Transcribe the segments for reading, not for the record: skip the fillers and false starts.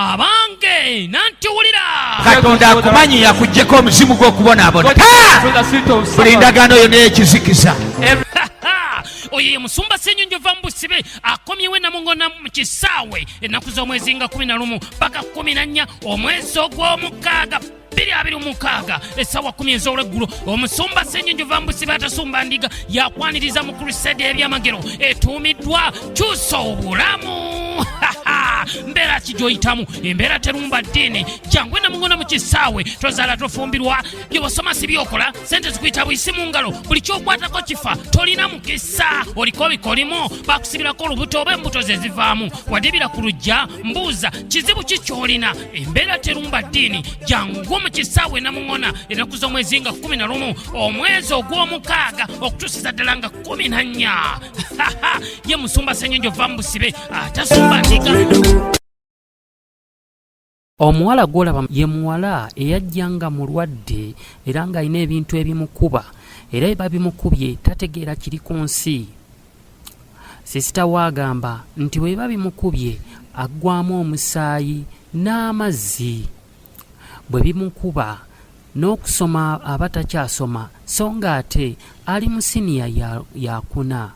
abange nantiwulira Katonda akumanyi yakuggyeko omuzimu gw'okubonaabona. Buli ndagaano yonna ekizikiza. oyo ye musumba Ssenyonjo va mu Busibe akomyewo Namungona mu kisaawe ennaku z'omwezi nga 11 paka 14 omwezi ogw'omukaaga 2026 essaawa 10 ez'olweggulo. Omusumba Ssenyonjo va mu Busibe atasumba ndiga yakwaniriza mu crusade ebyamagero etuumiddwa kyusa obulamu. Mbeera ki gy'oyitamu embeera terumba ddiini jangu Namungona mu kisaawe tozaala tofumbirwa by'obasoma si byokola sente zikuyita buyisi mu ngalo buli kyokwatako kifa tolina mukisa oliko bikolimu bakusibirako olubuto oba embuto ze zivaamu wadibira ku lujja mbuuza kizibu ki ky'olina embeera terumba ddiini jangu mu kisaawe Namungona ennaku z'omwezi nga 11 omwezi ogw'omukaaga okutuusiza ddala nga 14 ye musumba Ssenyonjo va mu Busibe atasumba ndiga. Omuwala gw'olaba ye muwala eyajjanga mulwadde era ng'alina ebintu ebimukuba era eba bimukubye tategeera kiri ku nsi. Sisita waagamba nti bwe biba bimukubye aggwamu omusaayi n'amazzi bwe bimukuba n'okusoma aba takyasoma so nga ate ali mu siniya yakuna.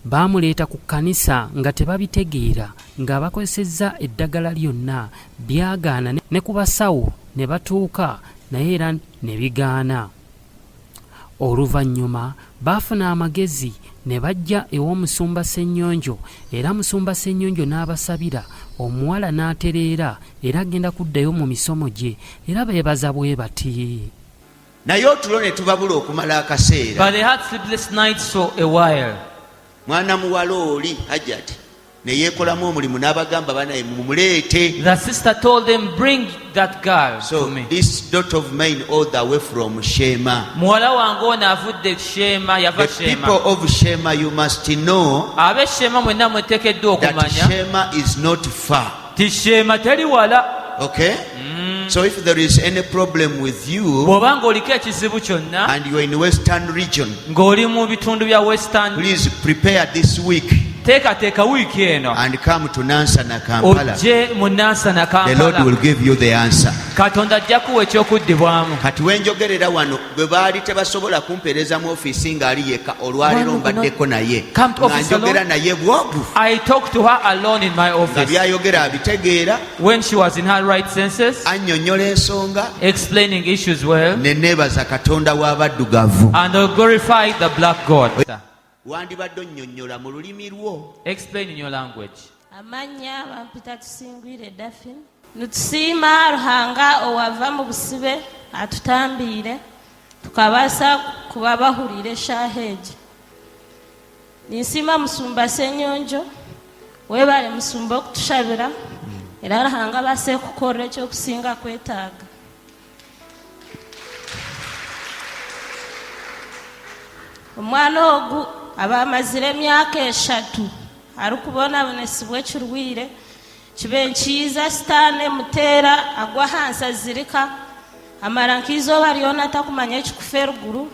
Baamuleeta ku kkanisa nga tebabitegeera ng'abakozesezza eddagala lyonna byagaana ne ku basawo ne batuuka naye era ne bigaana. Oluvannyuma baafuna amagezi ne bajja ew'omusumba Ssenyonjo era musumba Ssenyonjo n'abasabira omuwala n'atereera era agenda kuddayo mu misomo gye era beebaza bwe bati. Naye otulo ne tubabula okumala akaseera. But they had sleepless nights for a while. Mwana muwala oli Hajjati ne yeekolamu omulimu n'abagamba banaye mumuleete. The sister told them, bring that girl to me. So this daughter of mine all the way from Shema. Muwala wange ono avudde Shema, yava The Shema. people of Shema, you must know Abe Shema mwenna muteekeddwa that okumanya Shema is not far. ti Shema teri wala. Okay? So if there is any problem with you bw'oba ng'oliko ekizibu kyonna and you are in Western region, ng'oli mu bitundu bya Western, please prepare this week teekateeka wiiki eno and come to Nansana, Kampala. ojje mu Nansana, The Lord Kampala. will give you the answer. Katonda ajja kuwa ekyokuddibwamu. Kati wenjogerera wano gwe baali tebasobola kumpeereza mu ofiisi ng'ali yekka olwaliro mbaddeko naye nga njogera naye bwogu I talked to her alone in my nga office byayogera abitegeera when she was in her right senses, annyonnyola ensonga explaining issues well, ne neebaza Katonda w'abaddugavu. and glorify the black God. Wandibadde onnyonnyola mu lulimi lwo. Explain in your language. Amanya bampita Tusingwire Daphne. Nutusiima Ruhanga owava mu Busibe atutambiire tukabasa kuba bahulire shaheji. Ninsima musumba Ssenyonjo webale musumba okutushabira era Ruhanga base kukorra ekyokusinga kwetaaga. Omwana ogu aba amazire emyaka 3 ari kubonabonesibwa ekirwire kibe nkiiza sitaani emuteera agwa hansi azirika amara nk'izooba lyona takumanya ekikufa eruguru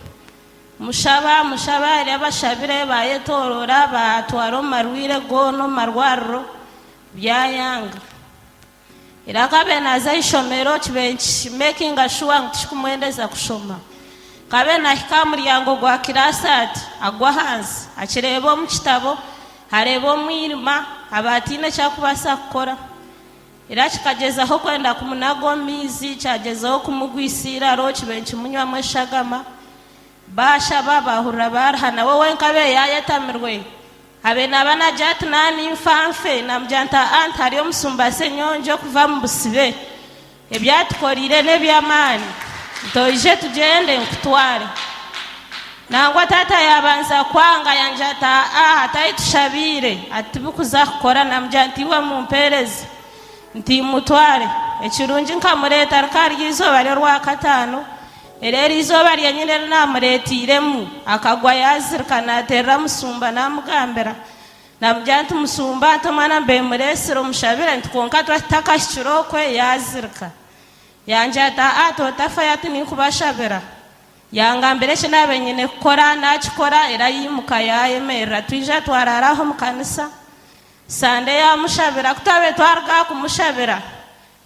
mushaba eri abashabire bayetooroora batwara omu marwire goona omu marwariro byayanga era kabe naza ishomero kibe nkimakinga sure ngu tikikumwendeza kushoma kabe nahika muryango gwa kirasati agwa hansi akireeba omu kitabo hareeba omwirima abatiine kyakubasa kukora era kikagezaho kwenda kumunaga omu maizi kyagezaho kumugwisiira ariho kibe nkimunywamu eshagama bashaba bahurira baraha nawe wenkabe yayetamirwe habe naba nagira ati naninfanfe namugira nti anti hariyo omusumba Ssenyonjo kuva mu Busibe ebyatukorire n'ebyamaani ntoije tugende nkutware nangwa tata yabanza kwanga yanja ata atayitushabire ati bikuza kukora namugira nti iwe mumpereze nti mutware ekirungi nkamureta rikari izooba lyorwakataano era erizooba lyenyine rinamureetiremu akagwa yazirika naterera musumba namugambira namugira nti musumba nti omwana mbemuresire omushabire nti konka twatakashikira okwe yazirika yanje ata totafayo ati ninkubashabira yangambira eki nabe nyine kukora nakikora era yimuka yayemerera twija twararaho mu kanisa sande yamushabira kutabe twarga kumushabira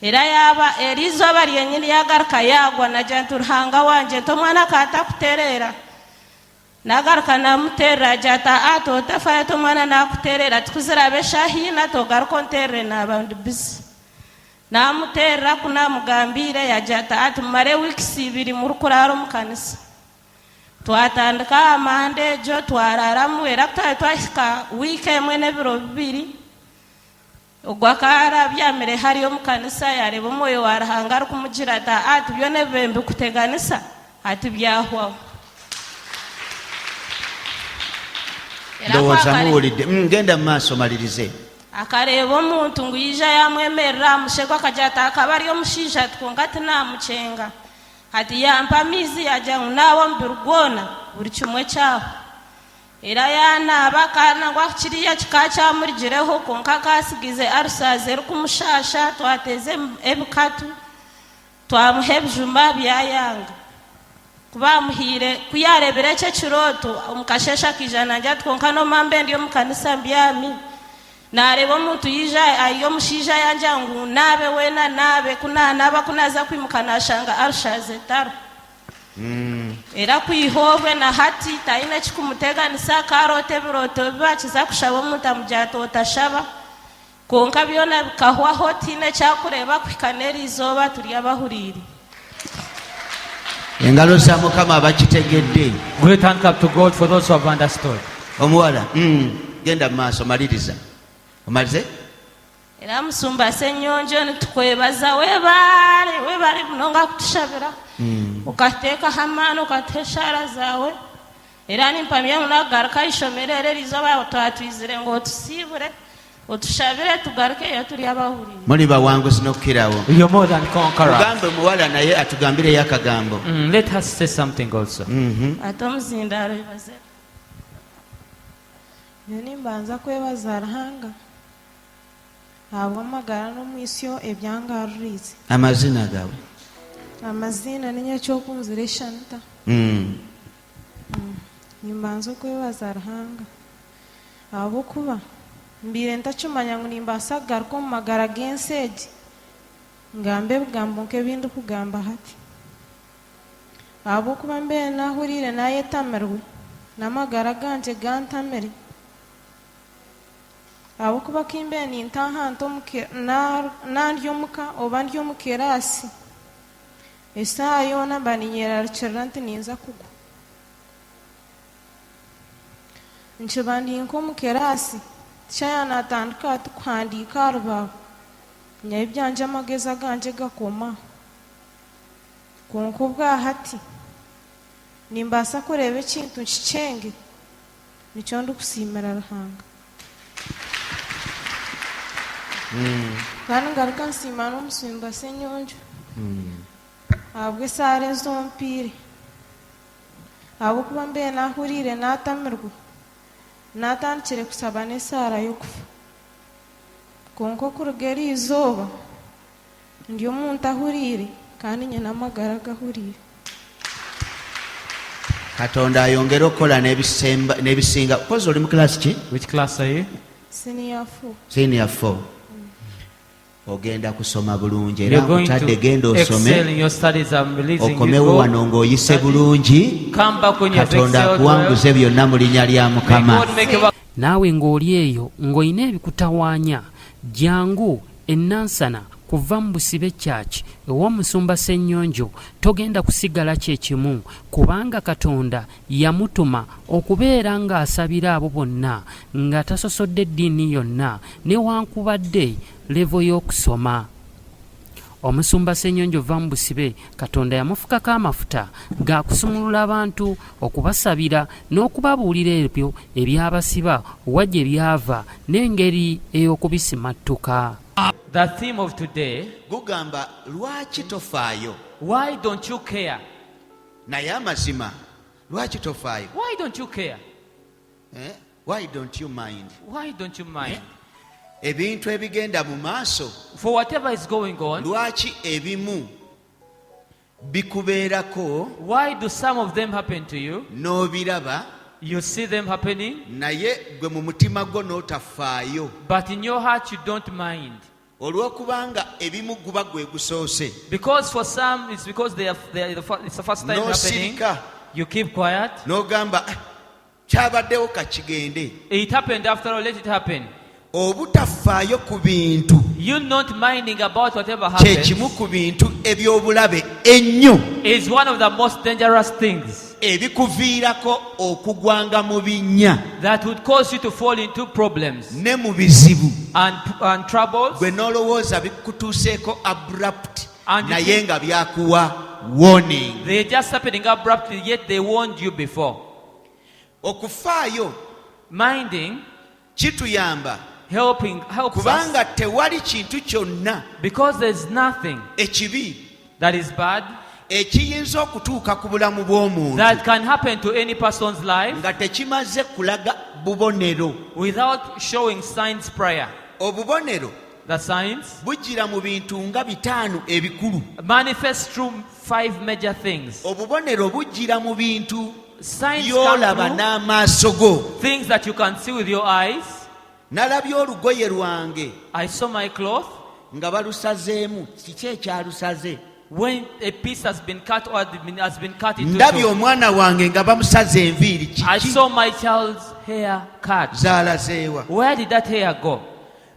era yaba erizoba ryenyini yagaruka yagwa naja nturuhanga wanje tomwana kata kuterera nagaruka namuterera jata ato Tofaayo tomwana nakuterera tukuzira beshahina togaruka nterere n'abantu bisi namuterera kunamugambire yajata ati mare weeks 2 muri kurara mu kanisa twatandika amande jo twararamu era twahika week emwe n'ebiro 2 ogwakara byamere hariyo mu kanisa yareba umwoyo warahanga ari kumugira ati byo nebembe kuteganisa ati byahwa ndowooza muwulidde ngenda mu maaso malirize akareba omuntu nguyija yamwemerera amusheko akajata akaba ariyo mushisha twonga ati namucenga ati yampa amizi yajya nawo mbiri gwona buri kimwe cyaho era yanaba kana ngwa kiriya kikacyamurigireho konka kasigize arusaze rukumushasha twateze ebikatu twamuha ebijumba byayanga kuba muhire kuyarebera cyo kiroto omukashesha kijana njya twonka no mambe ndiyo mukanisa mbyami nareba omuntu yija ayo mushija yanja ngu nabe wena nabe kunanaba kunaza kwimukanashanga arushaze taro era kwihobwe na hati taina chikumuteganisa karote biroto bibakiza kushaba omuntu amujato otashaba konka byona bikahwa hotine cyakureba kwikanera izoba turi abahuriri engalo za mukama abakitegedde. Great hand clap to God for those who have understood. Omuwala genda mu maaso maliriza omalize. Era musumba senyonjo nitukwebaza webale munonga kutushabira ukateeka hamano ukateshara zawe era nimpamya munagaruka ishomerere rizoba twatwizire ngo otusibure otushabire tugaruke iyo turi abahurire muri bawanguzi nokukirawo. You're more than conquerors. Tugambe muwala naye atugambire yakagambo. Let us say something also. atomuzindaro ibaze Yoni mbanza kwebaza Ruhanga abamagara no mwisyo ebyangarurize Amazina gawe. amazina ninyo cyokunzire shanta nimbanza kwebaza Ruhanga abo kuba mbire ntachumanya ngo nimbasa garuko magara genseji ngambe bugambo nke bindu kugamba hati abo kuba mbe nahurire naye tamerwe namagara ganje gantamere abo kuba kimbe ni ntahanto muke nandyo muka obandyo mukerasi esa yona baninyera rcherante ninza kugu nchibandi nko mukerasi chaya natandika tukwandika rubaho nyabyanje amageza ganje gakoma konko bwa hati nimbasa kureba ikintu nshicenge nicyo ndukusimira Ruhanga kandi ngaruka nsimana omusumba senyonjo abwe sare zompire abo kuba mbe nahurire natamirwe natandikire kusaba n'esara y'okufa konko kurugera izoba ndi omuntu ahurire kandi nyina amagara gahurire. Katonda ayongera okukola n'ebisinga. Kozi oli mu class ki? Which class are you? Senior 4. Senior 4. Ogenda kusoma bulungi era nkutadde genda osome okomewo wano ng'oyise bulungi. Katonda akuwanguze byonna mu linnya lya Mukama. Naawe ng'oli eyo ng'olina ebikutawaanya jangu ennansana kuva mu busibe kyaki ew'omusumba Ssennyonjo togenda kusigala kyekimu kubanga Katonda yamutuma okubeera ng'asabira abo bonna nga tasosodde eddiini yonna newankubadde levo y'okusoma. Omusumba Ssennyonjo va mu busibe Katonda yamufukako amafuta ga kusumulula abantu okubasabira n'okubabuulira ebyo ebyabasiba wajje byava n'engeri ey'okubisimattuka. The theme of today, gugamba lwaki tofaayo? why don't you care? Naye amazima lwaki tofaayo? Why don't you care? Why don't you mind? Why don't you mind? Ebintu ebigenda mu maaso, For whatever is going on, lwaki ebimu bikubeerako why do some of them happen to you n'obiraba You see them happening, naye gwe mu mutima gwo n'otafaayo but in your heart you don't mind. olw'okubanga ebimu guba gwe gusoose Because for some, it's because it's the first time happening. n'osirika You keep quiet. n'ogamba kyabaddewo kakigende. It happened after all, let it happen. obutafaayo ku bintu You not minding about whatever kye happens kimu ku bintu eby'obulabe ennyo is one of the most dangerous things ebikuviirako okugwanga mu binnya that would cause you to fall into problems ne mu bizibu and troubles. gwe n'olowooza bikutuuseeko abrupt And you naye nga byakuwa warning. They're just happening abruptly, yet they warned you before. okufaayo Minding, kituyamba helps us, kubanga tewali kintu kyonna because there's nothing ekibi that is bad ekiyinza okutuuka ku bulamu bw'omuntu that can happen to any person's life nga tekimaze kulaga bubonero. without showing signs prior. obubonero The signs bujjira mu bintu nga 5 ebikulu. manifest through 5 major things. obubonero bujjira mu bintu Signs by'olaba come through n'amaaso go. things that you can see with your eyes. nalabye olugoye lwange I saw my cloth. nga balusazeemu. kiki ekyalusaze? When a piece has been cut or has been cut into ndabye two. omwana wange nga bamusaze enviiri. I kiki saw my child's hair cut. zaalazeewa? Where did that hair go?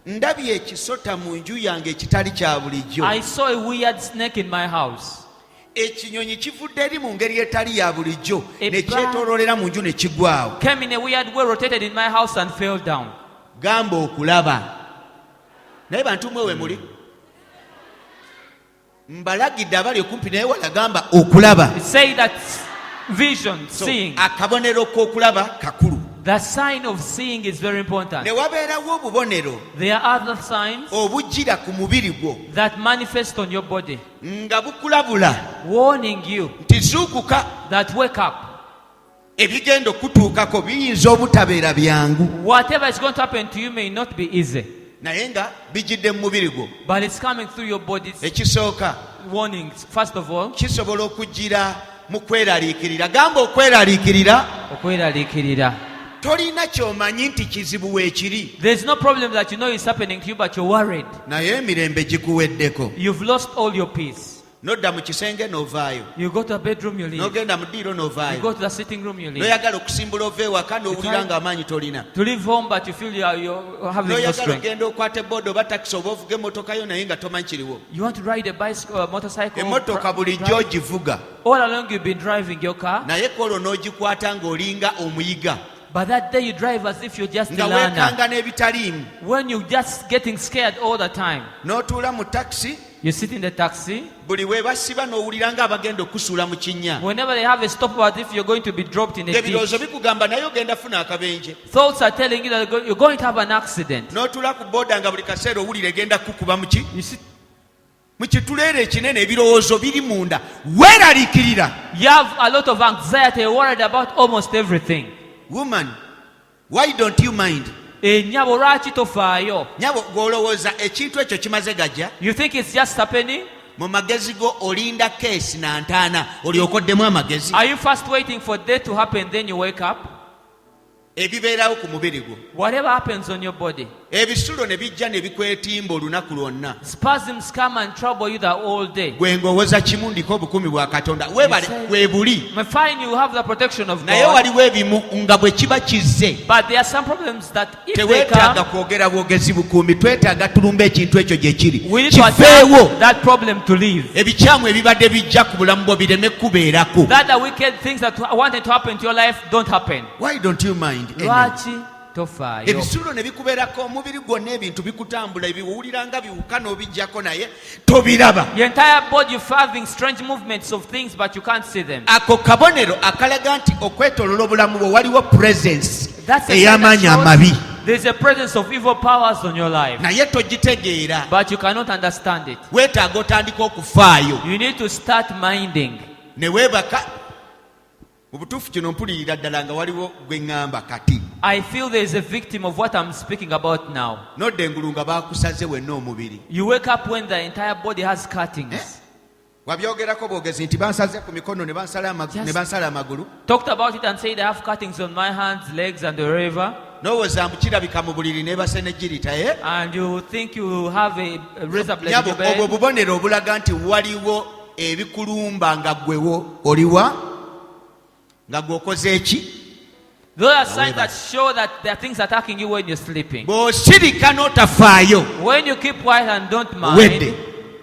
ndabye ekisota mu nju yange ekitali kya bulijjo. I saw a weird snake in my house. ekinyonyi kivudde eri mu ngeri etali ya bulijjo A ne kyetooloolera mu nju ne kigwawo. Came in a weird way, rotated in my house and fell down. gamba okulaba. naye bantu mwe we muli mbalagidde abali okumpi naye wala gamba okulaba. Say that vision, So, seeing. akabonero k'okulaba kakulu. The sign of seeing is very important. ne wabeerawo obubonero There are other signs obujjira ku mubiri gwo that manifest on your body, nga bukulabula warning you nti zuukuka. that wake up. ebigenda okutuukako biyinza obutabeera byangu Whatever is going to happen to you may not be easy, naye nga bijjidde mu mubiri gwo. but it's coming through your body's ekisooka warnings. First of all, kisobola okujjira mu kweraliikirira. gamba okweraliikirira okweraliikirira. tolina ky'omanyi nti kizibu weekiri There's no problem that you know is happening to you, but you're worried. naye emirembe gikuweddeko. You've lost all your peace. n'odda mu kisenge n'ovaayo, You go to a bedroom, you leave. n'ogenda mu ddiiro You go n'ovaayo, to the sitting room, you leave. n'oyagala okusimbula ova ewaka n'owulira ng'amaanyi tolina, To leave home, but you feel you're having no n'oyagala strength. ogenda okwata ebooda oba takisi oba ovuga emmotoka yo naye nga tomanyi kiriwo. You want to ride a bicycle, a motorcycle. emmotoka bulijjo ogivuga All along you've been driving your car, naye kwolwo n'ogikwata ng'olinga omuyiga but that day you drive as if you're just a nga learner. weekanga n'ebitaliimu. When you're just getting scared all the time, n'otuula mu takisi you sit in the taxi. buli we basiba n'owulira ng'abagenda okusuula mu kinnya. Whenever they have a stop, as if you're going to be dropped in a ebirowoozo ditch. bikugamba naye ogenda funa akabenje. Thoughts are telling you that you're going to have an accident. n'otuula ku booda nga buli kaseera owulira egenda kukuba mu ki You sit, mu kituleero ekinene ebirowoozo biri munda. weeraliikirira. you have a lot of anxiety, you're worried about almost everything. woman, why don't you mind? Nyabo lwaki tofaayo? nyabo gw'olowooza ekintu ekyo kimaze gajja You think it's just happening? mu magezi go olinda keesi na ntaana olyoka oddemu amagezi. Are you first waiting for that to happen, then you wake up? ebibeerawo ku mubiri gwo, Whatever happens on your body, ebisulo ne bijja ne bikwetimba olunaku lwonna, spasms come and trouble you the whole day. gwe ng'owooza kimu ndiko obukumi bwa katonda. weebale we buli, May find you have the protection of naye God, waliwo ebimu nga bwe kiba kizze but there are some problems that if they teweetaaga come, kwogera bwogezi bukuumi, twetaaga tulumba ekintu ekyo gye kiri we need to kifeewo. attack that problem to leave. ebikyamu ebibadde bijja ku bulamu bwo bireme kubeerako. That the wicked things that wanted to happen to your life don't happen. Why don't you mind? Lwaki tofaayo? ebisulo ne bikubeerako omubiri gwonna ebintu bikutambula ebiwulira nga biwuka n'obijjako naye tobiraba. Your entire body you're having strange movements of things, but you can't see them. ako kabonero akalaga nti okwetoolola obulamu bwe waliwo presence That's a sign that ey'amaanyi amabi, shows there's a presence of evil powers on your life, naye togitegeera. but you cannot understand it. weetaaga otandika okufaayo You need to start minding. ne weebaka. mu butuufu kino mpulirira ddala nga waliwo gwe ŋŋamba kati I feel there is a victim of what I'm speaking about now. n'odda engulu nga baakusaze wenna omubiri. You wake up when the entire body has cuttings. wabyogerako bwogezi nti bansaze ku mikono ne bansala amagulu. Talked about it and said, I have cuttings on my hands, legs, and wherever. Nowooza mbu kirabika mu buliri neebase ne girita And you think you have a razor blade in your obwo bed. bubonero obulaga nti waliwo ebikulumba nga gwewo oliwa nga gweokoze eki. Those are signs that show that there are things attacking you when you're sleeping. Bw'osirika n'otafaayo When you keep quiet and don't wedde. mind,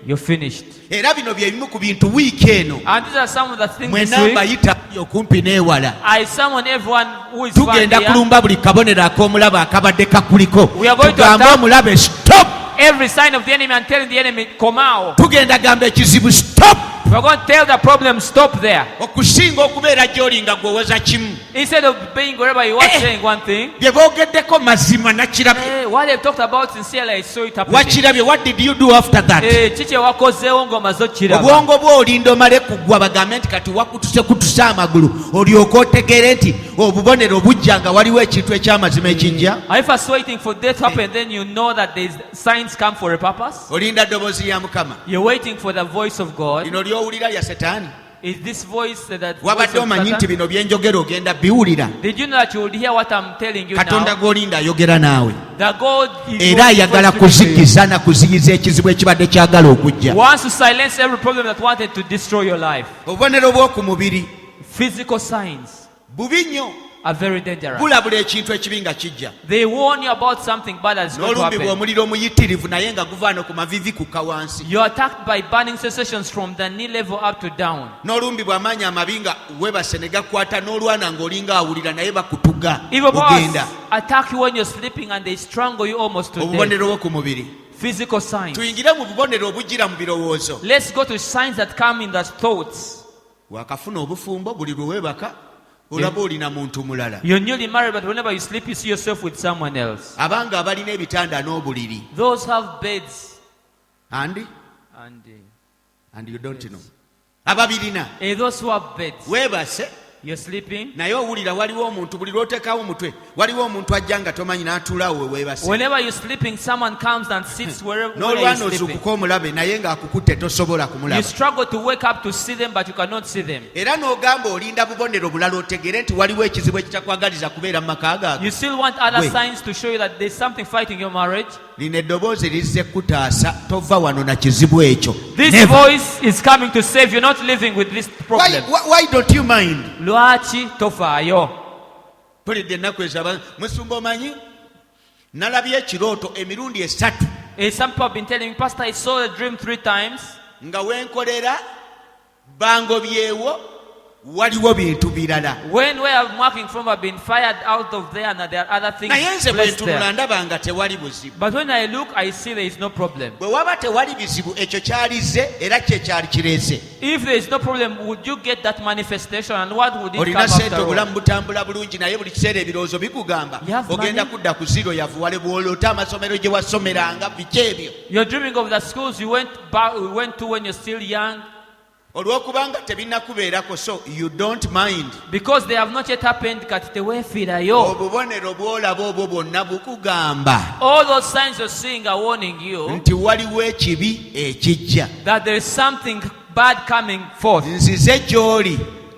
you're finished. Era bino bye bimu ku bintu wiiki eno And these are some of the things this mwena week. mbayitayo okumpi n'ewala. I summon everyone who is found Tugenda here. kulumba buli kabonero ak'omulaba akabadde kakuliko. We are going to Tugambe attack omulabe stop. every sign of the enemy and telling the enemy, come out. Tugenda gamba ekizibu stop. We're going to tell the problem, stop there. Okusinga okubeera gy'oli nga gweweza kimu. Instead of being wherever you are saying one thing, Bye boogeddeko mazima nakirabye. what they've talked about sincerely, I saw it happening. Wakirabye, what did you do after that? Kiki wakozeewo ng'omaze okiraba. Obwongo bwo olinda omale kuggwa bagambe nti kati wakutuse kutusa amagulu olyoke otegeere nti obubonero bujja nga waliwo ekintu eky'amazima ekijja. Are you first waiting for death to happen, then you know that there's signs come for a purpose? Olinda ddoboozi lya Mukama. You're waiting for the voice of God. Lino ly'owulira lya Setaani. Is this voice that voice Wabadde of omanyi nti Satan? bino bye njogera ogenda biwulira. Did you know that you would hear what I'm telling you Katonda now? gw'olinda ayogera naawe. That God is Era ayagala kuzikiza na kuziyiza ekizibu ekibadde kyagala okujja. wants to silence every problem that wanted to destroy your life. Obubonero bw'oku mubiri Physical signs bubi nnyo. are very dangerous. Bulabula ekintu ekibi nga kijja. They warn you about something bad that's going to N'olumbi happen. bw'omuliro omuyitirivu naye nga guva no ku mavivi kukka wansi. You're attacked by burning sensations from the knee level up to down. N'olumbi bw'amaanyi amabi nga weebase ne gakwata n'olwana ng'olinga awulira naye bakutuga Evil ogenda. powers attack you when you're sleeping and they strangle you almost to death. Obubonero bw'oku mubiri. Physical signs. Tuyingire mu bubonero obujjira mu birowoozo. Let's go to signs that come in the thoughts. Wakafuna obufumbo buli lwe weebaka olaba olina muntu mulala. You're newly married, but whenever you sleep, you see yourself with someone else. Abanga abalina ebitanda n'obuliri. Those have beds. And you don't know. Ababirina. Those who have beds. Weebase. You're sleeping. Naye owulira waliwo omuntu buli lw'oteekawo omutwe waliwo omuntu ajja nga tomanyi n'atuulaawo we weebase. Whenever you're sleeping, someone comes and sits wherever N'olwana you're sleeping. ozuukuka omulabe naye ng'akukutte tosobola You kumulaba. struggle to wake up to see them, but you cannot see them. Era n'ogamba olinda bubonero bulala otegere nti waliwo ekizibu ekitakwagaliza kubeera mu maka gaago. You still want other Wait. signs to show you that there's something fighting your marriage. Lino eddoboozi lizze kutaasa tova wano na kizibu ekyo. This Never. voice is coming to save you, not living with this problem. Why don't you mind? Lwaki Tofaayo. Pulidde ennaku ezo musumba omanyi nalabye ekirooto emirundi 3 Some people have been telling me, Pastor, I saw a dream 3 times. nga wenkolera bangobyewo waliwo bintu birala. Where I'm working from, I've been fired out of there, and there are other things Naye nze bwe placed ntunula there. ndaba nga tewali buzibu. But when I look, I see there is no problem. Bwe waba tewali bizibu ekyo kyalize era kye kyali kireese. If there is no problem, would you get that manifestation, and what would it come Olina sente after all? obulamu butambula bulungi naye buli kiseera ebirowoozo bikugamba You have ogenda money? kudda ku ziro yavuwale bw'oloota amasomero gye wasomeranga biki ebyo. You're dreaming of the schools you went to when you're still young. Olw'okubanga tebinnakubeerako so you don't mind. Because they have not yet happened, kati teweefiirayo. Obubonero bw'olaba obwo bwonna bukugamba All those signs you're seeing are warning you nti waliwo ekibi ekijja. that there is something bad coming forth. Nzize gy'oli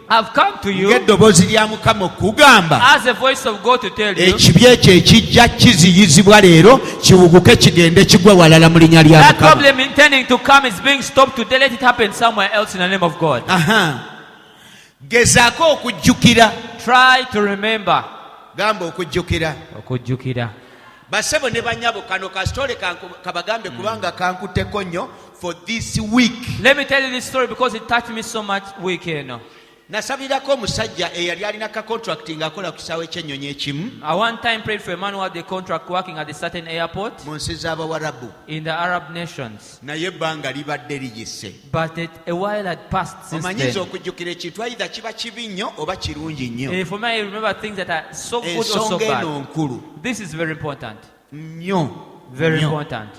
I've come to you ng'eddoboozi lya Mukama okugamba as a voice of God to tell you ekibi ekyo ekijja kiziyizibwa leero kiwuguke kigende kigwe walala mu linnya lya that Mukama. problem intending to come is being stopped today. Let it happen somewhere else in the name of God. Gezaako okujjukira. Try to remember. Gamba okujjukira. Okujjukira. Basebo ne banyabo kano kasitole kabagambe kubanga kankutteko nnyo for this week. Let me tell you this story because it touched me so much weekend. Nasabirako omusajja eyali alina ka contract ng'akola ku kisaawe ky'ennyonyi ekimu I one time prayed for a man who had a contract working at a certain airport mu nsi z'Abawarabu. in the Arab nations. Naye ebbanga libadde liyise. But a while had passed since Omanyiza then. okujjukira ekintu ayitha kiba kibi nnyo oba kirungi nnyo. For me, I remember things that are so good or so Ensonga eno bad. nkulu This is very important. nnyo. Very nnyo. important.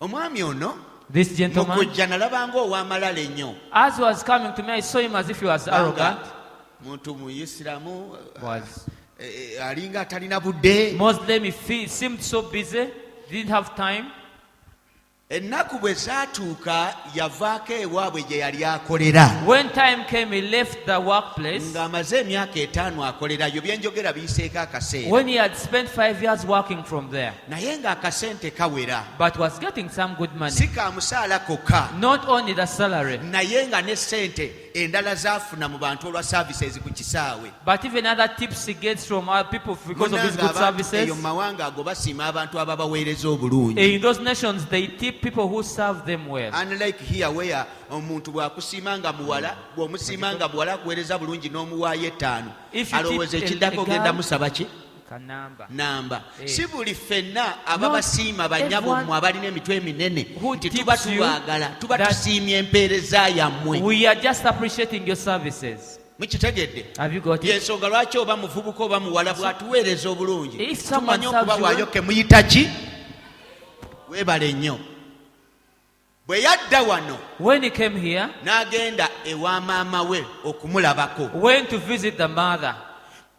Omwami ono This gentleman, mukujja nalabanga ow'amalala ennyo. as he was coming to me, I saw him as if he was arrogant. Muntu Muyisiramu Was alinga atalina budde. Muslim, he seemed so busy, didn't have time. ennaku bwe zaatuuka yavaako ewaabwe gye yali akolera. When time came, he left the workplace. Ng'amaze emyaka 5 akolerayo, byenjogera biyiseeko akaseera. When he had spent 5 years working from there. Naye ng'akasente kawera. But was getting some good money. Si ka musaala kokka. Not only the salary. Naye nga ne ssente endala zaafuna mu bantu olwa services ku kisaawe. But even other tips he gets from other people because of his good services. Eyo mu mawanga ago basiima abantu ababaweereza obulungi. In those nations they tip people who serve them well. Unlike here where omuntu bw'akusiima nga muwala, bw'omusiima nga muwala akuweereza bulungi n'omuwaayo 5. Alowooza ekiddako ogenda musaba ki? Namba. Si buli ffenna ababasiima bannyabommwe abalina emitwe eminene nti tuba tubaagala, tuba tusiimye empeereza yammwe. We are just appreciating your services. Mukitegedde? Have you got it? Yensonga lwaki oba muvubuka oba muwala bw'atuweereza obulungi tumanyi okubawaayo ke muyita ki? Weebale nnyo. Bwe yadda wano, when he came here, n'agenda ewa maama we okumulabako. Went to visit the mother.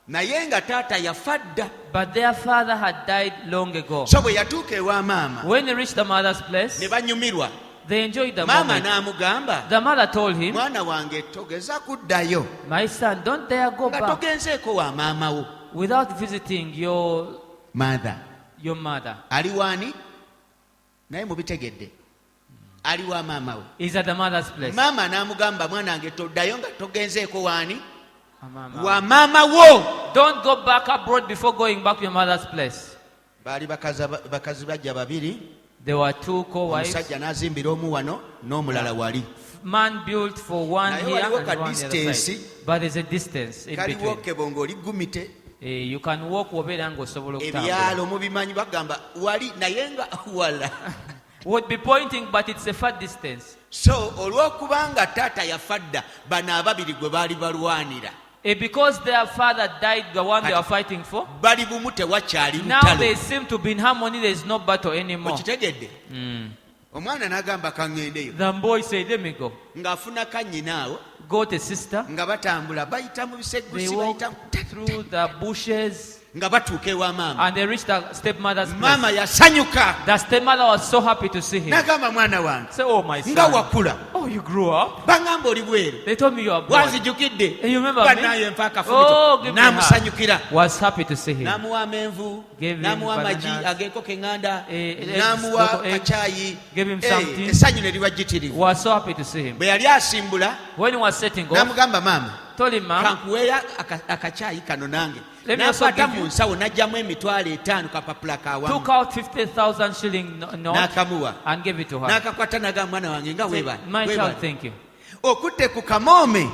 Naye nga taata yafa dda. But their father had died long ago. So bwe yatuuka ewa maama, when he reached the mother's place, ne banyumirwa. They enjoyed the Mama moment. n'amugamba, the mother told him, mwana wange togeza kuddayo. My son, don't dare go nga back togenzeeko wa maama wo. without visiting your mother. Ali wani? Naye mubitegedde. Ali wa maama we. He's at the mother's place. Mama n'amugamba, mwana wange toddayo nga togenzeeko wani? Wa maama wo. Don't go back abroad before going back to your mother's place. Baali bakazi bajja babiri. There were 2 co-wives. Omusajja n'azimbira omu wano n'omulala wali. Man built for one here and one the other side. But there's a distance in between. Kaliwo kebongo oli gumite. You can walk obeera ng'osobola okutambula. Ebyalo mubimanyi bagamba wali naye nga wala. Would be pointing, but it's a far distance. So olw'okubanga taata yafa dda bano ababiri gwe baali balwanira. Because their father died, the one they are fighting for. Bali bumu tewakyali lutalo. Now they seem to be in harmony. There is no battle anymore. Okitegedde? Omwana n'agamba kangendeyo. The boy said, let me go. Ng'afuna kannyinaawo. Got a sister. Nga batambula bayita mu bisegusi bayita through the bushes. Nga batuuka ewa maama. And they reached the stepmother's place. Maama yasanyuka. The stepmother was so happy to see him. N'agamba mwana wange. Say, oh my son. Nga wakula. Oh, you grew up. Bangamba oli bweru. They told me you are born. Wanzijukidde. You remember me? Banaye mpa akafumito. give me a N'amusanyukira. Was happy to see him. N'amuwa amenvu. Gave him N'amuwa bananas. amagi ag'enkoko eŋŋanda. Eggs, N'amuwa local eggs. kacaayi. Gave him something. Essanyu ne liba jjitirivu. Was so happy to see him. Bwe yali asimbula. When he was setting off. N'amugamba maama. Told him, Mom. Kankuweeya akacaayi kano nange. N'akwata mu nsawo n'aggyamu emitwalo 5 kapapula kawamu. Took out 50,000 shilling note. N'akamuwa. And gave it to her. N'akakwata n'agamba mwana wange nga weebale. My child, thank you. Okutte ku kamoome.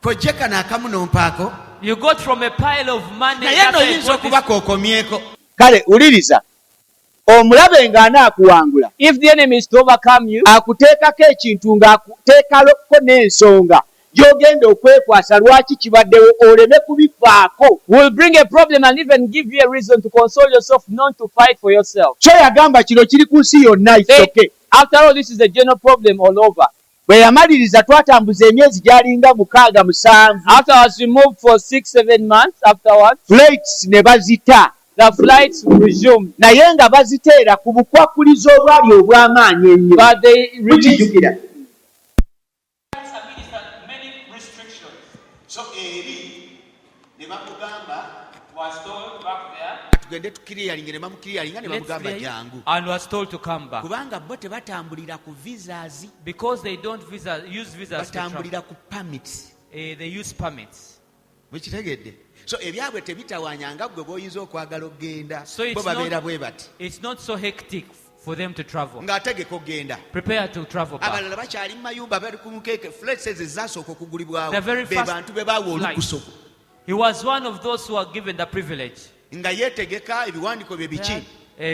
Kojje kano akamu n'ompaako. You got from a pile of money. Naye n'oyinza okuba kookomyeko. Kale uliriza. Omulabe ng'anaakuwangula. If the enemy is to overcome you. Akuteekako ekintu ng'akuteekako n'ensonga. Gy'ogenda okwekwasa lwaki kibaddewo oleme kubifaako. Will bring a problem and even give you a reason to console yourself not to fight for yourself. Kyo yagamba kino kiri ku nsi yonna isoke. After all, this is a general problem all over. Bwe yamaliriza twatambuza emyezi gy'alinga 6-7. Afterwards we moved for 6-7 months afterwards. Flights ne bazita. The flights resumed. Naye nga baziteera ku bukwakulizo obwali obw'amaanyi ennyo. But they released. So eri ne bamugamba was told back there. Tugende tukiriyalinge ne bamukiriyalinga ne bamugamba jangu. And was told to come back. Kubanga bo tebatambulira ku visas. Because they don't use visas. Batambulira ku permits. They use permits. Mukitegedde. So ebyabwe tebitawanyanga gwe boyinza okwagala okgenda. Bo babeera bwe bati. It's not so hectic for them to travel. Ng'ategeka okgenda. Prepare to travel back. Abalala bakyali mu mayumba bali ku mukeeke. Flights ezasooka okugulibwawo. The very be first bantu be baawa olukuso. He was one of those who were given the privilege. Nga yeetegeka ebiwandiiko bye biki.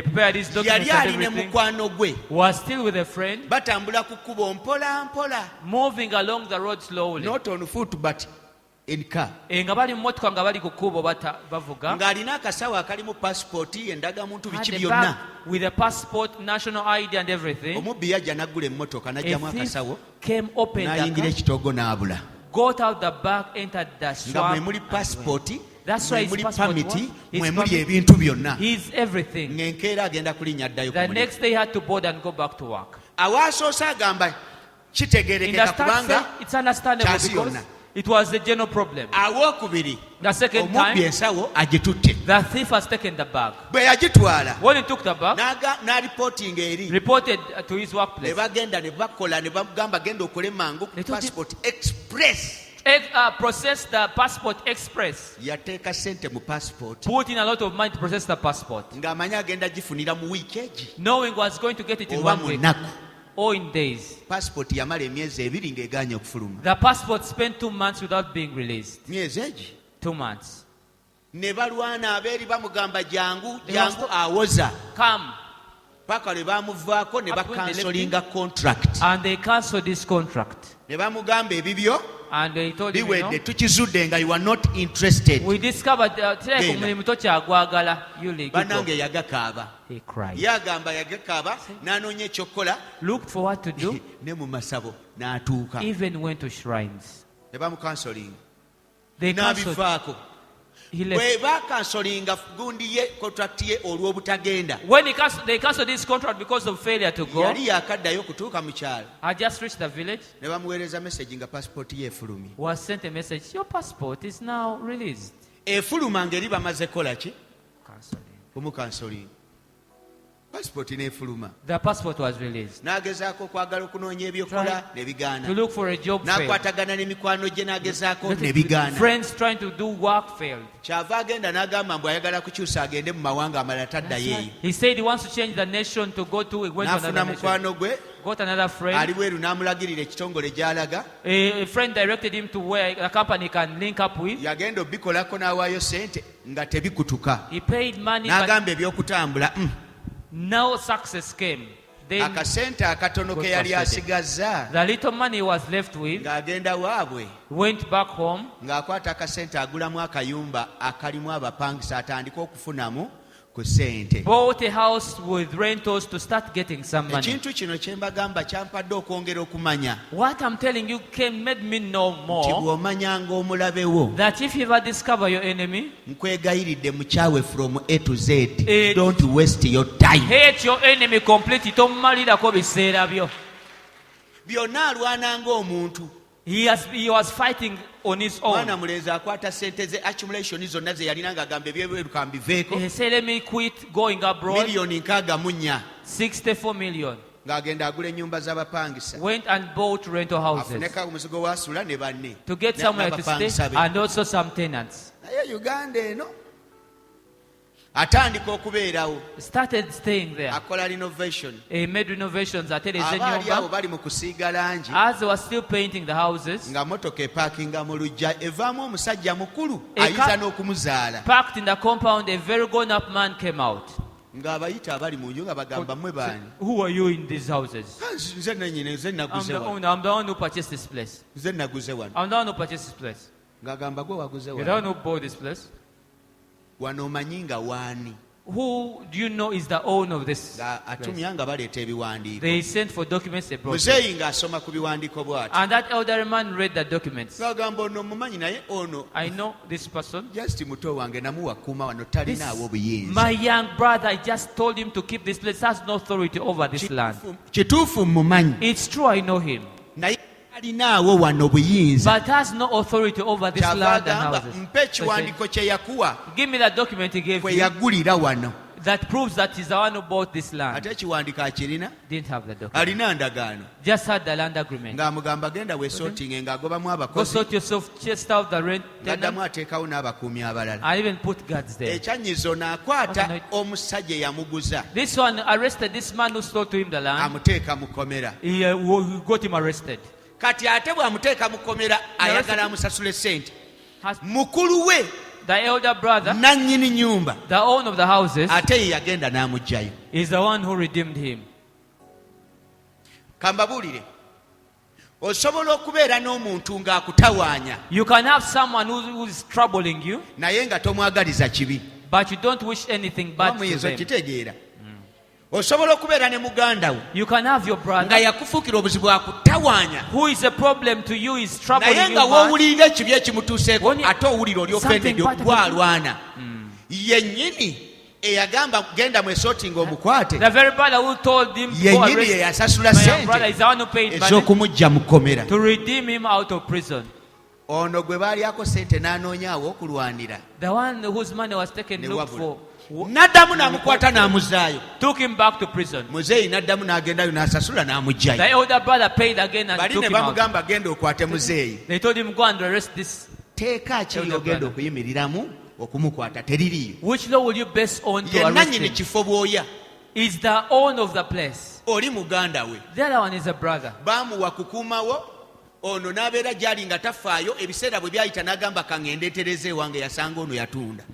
Prepared his documents yali and ali ne everything. mukwano gwe. Was still with a friend. Batambula ku kkubo mpola mpola. Moving along the road slowly. Not on foot but in car. Nga bali mu motoka nga bali ku kkubo bavuga. Ng'alina akasawo akalimu passport endagamuntu biki byonna. With a passport, national ID and everything. Omubbi yajja n'aggula emmotoka n'aggyamu akasawo. Came open n'ayingira ekitoogo n'abula. Got out the bag, entered the swamp. Nga mwe muli passport. That's why his passport mwe muli ebintu byonna. He's everything. Ng'enkeera agenda kulinnya addayo ku The mulimu. next day he had to board and go back to work. Awaasoose agamba In kitegeerekeka the start, kubanga it's understandable kyasi because yonna. it was a general problem. Awookubiri The second omubbi time, ensawo agitutte. the thief has taken the bag. Bwe yagitwala When he took the bag, n'alipootinga eri. reported to his Ne workplace. bagenda ne bakola ne bagamba genda okole mangu ku They told him- passport express. Process the passport express. Yateeka ssente mu passport Put in a lot of money to process the passport, ng'amanyi agenda gifunira mu wiiki egi knowing was going to get it in oba 1 mu week nnaku. or in days. Passport yamala emyezi 2 ng'egaanye okufuluma. The passport spent 2 months without being released. Myezi egi 2 months. ne balwana abeeri bamugamba jangu They jangu must- awoza Come. paka lwe bamuvaako ne Up when they left bakansolinga contract And they cancelled this contract. ne bamugamba ebibyo And they told him, biwedde tukizudde nga you are not interested. we discovered that Genda. Bannange yagakaaba He cried. ye agamba yagakaaba n'anoonya ekyokukola Looked for what to do, ne mu masabo n'atuuka even went to shrines. ne bamukansolinga They cancelled. n'abivaako. He left. bwe bakansolinga gundi ye contract ye olw'obutagenda When they cancelled this contract because of failure to go, yali yakaddayo kutuuka mu kyalo I just reached the village, ne bamuweereza message nga passport ye efulumye. was sent a message, your passport is now released. Efuluma ngeri bamaze kola ki Cancelling. kumukansolinga passport n'efuluma The passport was released. n'agezaako okwagala okunoonya ebyokola ne To bigaana look for a job failed. n'akwatagana n'emikwano gye n'agezaako ne bigaana. Friends trying to do work failed. Kyava agenda n'agamba mbu ayagala kukyusa agende mu mawanga amalala taddayo eyo. He said he wants to change the nation to go to, he went to N'afuna another nation. mukwano gwe Got another friend. ali bweru n'amulagirira ekitongole gy'alaga A friend directed him to where a company can link up with. yagenda obbikolako n'awaayo ssente nga tebikutuka He paid money, but n'agamba ebyokutambula no success came. Then akasente akatono ke yali asigazza the little money he was left with ng'agenda waabwe went back home. ng'akwata akasente agulamu akayumba akalimu abapangisa atandika okufunamu ku ssente. Bought a house with rentals to start getting some money. Ekintu kino kye mbagamba kyampadde okwongera okumanya What I'm telling you made me know nti more bw'omanyanga omulabe wo that if you ever discover your enemy, nkwegayiridde mukyawe from A to Z. Eh, Don't waste your time. hate your enemy completely. Tomalirako biseera byo. Byonna alwana ng'omuntu. He was fighting on his Mwana own. mulenzi akwata ssente ze accumulation zonna ze yalina ng'agamba ebyebweruka mbiveeko He said, let me quit going abroad. miliyoni 64 64 million. ng'agenda agula ennyumba z'abapangisa Went and bought rental houses afuneka omuzigo wasula ne banne to get somewhere to stay n'abapangisa be. and also some tenants. Naye Uganda eno atandika okubeerawo Started staying there. akola renovation. He made renovations at Abaali abo Enyumba. bali mu kusiiga langi As they were still painting the houses, nga motoka epaakinga mu luggya evaamu omusajja mukulu Eka- ayinza n'okumuzaala parked in the compound, a very grown-up man came out. ng'abayita abali mu nju nga bagamba mmwe baani. Who are you in these houses? Nze nannyini nze I'm naguze the wano owner. I'm the one who purchased this place. nze naguze wano I'm the one who purchased this place. ng'agamba gwe waguze You're the one wano who bought this place. wano omanyi nga waani Who do you know is the owner of this nga place? atumya nga baleeta ebiwandiiko. They sent for documents, they brought it. muzeeyi ng'asoma ku biwandiiko bw'ati And that elderly man read the documents. ng'agamba ono mumanyi naye ono I know this person. just muto wange namuwa kuuma wano This, talinaawo obuyinza. my young brother, I just told him to keep this place. Has no authority over this land. Kituufu mumanyi It's true, I know him. naye talinaawo wano buyinza. But has no authority over this Kyava land and agamba houses. mpa ekiwandiiko kye yakuwa Give me the document he gave kwe you yagulira wano that proves that he's the one who bought this land. ate ekiwandiiko akirina Didn't have the document. alina ndagaano Just had the land agreement. ng'amugamba genda weesootinge ng'agobamu Go abakozi sort yourself, chest out the rent tenant, ng'addamu ateekawo n'abakuumi abalala. and even put guards there. ekyanyizo n'akwata omusajja eyamuguza This one arrested this man who stole to him the land. amuteeka mu kkomera. He got him arrested. Kati ate bw'amuteeka mu kkomera ayagala amusasule ssente. Has Mukulu we the elder brother, nannyini nnyumba the owner of the houses, ate ye yagenda n'amuggyayo. is the one who redeemed him. Kambabuulire, osobola okubeera n'omuntu ng'akutawaanya You can have someone who is troubling you, naye nga tomwagaliza kibi. but you don't wish anything bad to Muyinza them. okitegeera. osobola okubeera ne muganda wo You can have your nga brother yakufuukira obuzibu akutawaanya who is a problem to you, is troubling naye you nga much. woowulira ekibi ekimutuuseeko When you- ate owulira oli something ofendedde bad gwe alwana yennyini eyagamba genda mwesoti ng'omukwate The very brother who told him to go yennyini arrest yeyasasula my young brother sente is the one who paid money ez'okumugja mu kkomera to redeem him out of prison. ono gwe baalyako sente n'anoonyaawo okulwanira The one whose money was taken Ne looked wabula. for n'addamu n'amukwata n'amuzaayo took him back to prison. muzeeyi n'addamu n'agendayo n'asasula The n'amugjayo elder brother paid again and bali took ne him out. bamugamba genda okwate muzeeyi They told him, go and arrest this. teeka ki Elder lyogenda brother. okuyimiriramu okumukwata teririiyo Which law will you base on to ye arrest nannyini him? kifo bw'oya Is the owner of the place. oli muganda we The other one is a brother. baamuwa kukuumawo ono n'abeera gy'ali nga tafaayo ebiseera bwe byayita n'agamba kaŋŋende etereza ewange yasanga ono yatunda